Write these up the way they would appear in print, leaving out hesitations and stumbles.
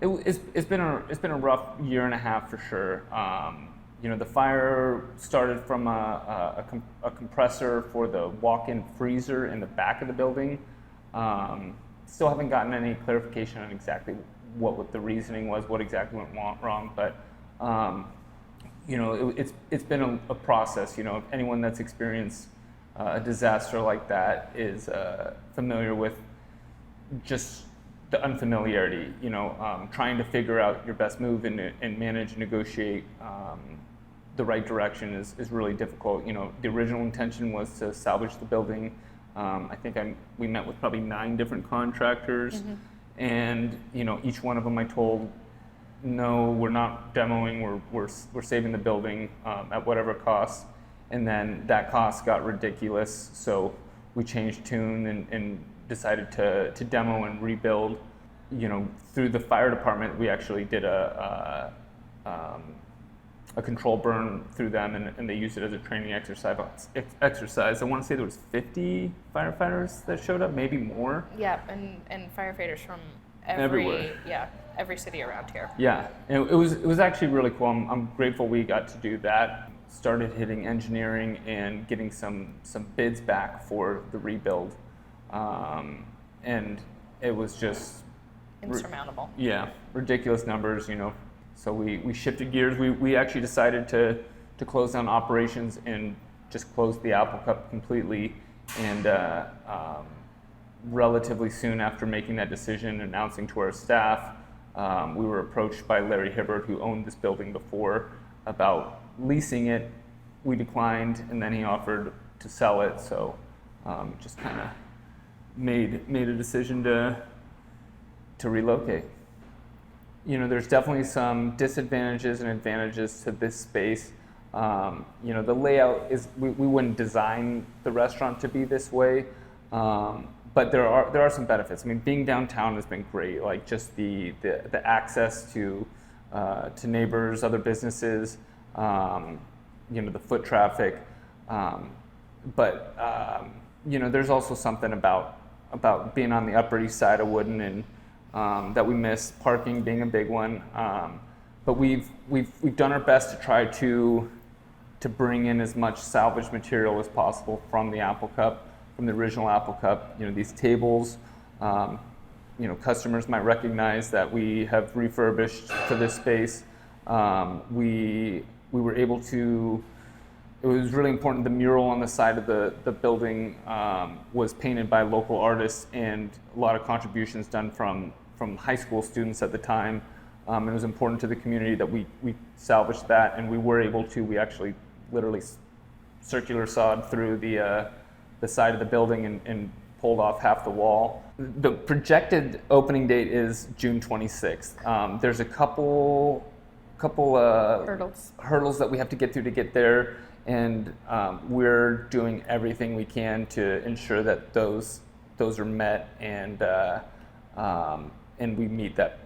It's been a rough year and a half for sure. The fire started from a compressor for the walk-in freezer in the back of the building. Still haven't gotten any clarification on exactly what the reasoning was, what exactly went wrong, but it's been a process. If anyone that's experienced a disaster like that is familiar with just the unfamiliarity, trying to figure out your best move and manage and negotiate the right direction is really difficult. The original intention was to salvage the building. I think we met with probably 9 different contractors, and each one of them I told, no, we're not demoing. We're saving the building at whatever cost. And then that cost got ridiculous, so we changed tune and decided to demo and rebuild. Through the fire department, we actually did a control burn through them, and they used it as a training exercise. I want to say there was 50 firefighters that showed up, maybe more. Yeah, and firefighters from everywhere. Every city around here. Yeah, and it was actually really cool. I'm grateful we got to do that. Started hitting engineering and getting some bids back for the rebuild, and it was just insurmountable. Ridiculous numbers, So we shifted gears. We actually decided to close down operations and just close the Apple Cup completely. And relatively soon after making that decision, announcing to our staff, we were approached by Larry Hibbert, who owned this building before, about leasing it. We declined, and then he offered to sell it. So just kind of made a decision to relocate. There's definitely some disadvantages and advantages to this space. The layout is, we wouldn't design the restaurant to be this way, but there are some benefits. I mean, being downtown has been great, like just the access to neighbors, other businesses, the foot traffic. But there's also something about being on the Upper East Side of Woodin and that we miss, parking being a big one. But we've done our best to try to bring in as much salvage material as possible from the Apple Cup, from the original Apple Cup. These tables, customers might recognize that we have refurbished for this space. We were able to. It was really important. The mural on the side of the building was painted by local artists, and a lot of contributions done from high school students at the time. It was important to the community that we salvaged that, and we were able to. We actually literally circular sawed through the side of the building and pulled off half the wall. The projected opening date is June 26th. There's a couple hurdles that we have to get through to get there. And we're doing everything we can to ensure that those are met and we meet that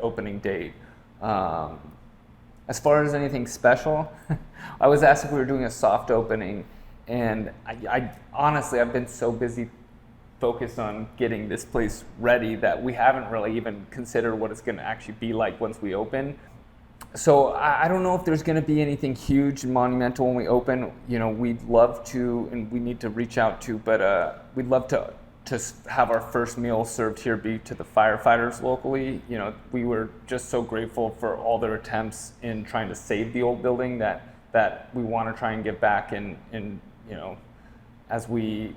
opening date. As far as anything special, I was asked if we were doing a soft opening, and I honestly, I've been so busy focused on getting this place ready that we haven't really even considered what it's going to actually be like once we open. So I don't know if there's going to be anything huge and monumental when we open. We'd love to, and we need to reach out to, but we'd love to have our first meal served here be to the firefighters locally. We were just so grateful for all their attempts in trying to save the old building that we want to try and give back. And as we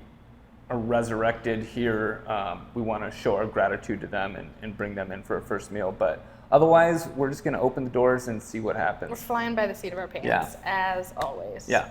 are resurrected here, we want to show our gratitude to them and bring them in for a first meal. But otherwise, we're just going to open the doors and see what happens. We're flying by the seat of our pants, as always. Yeah.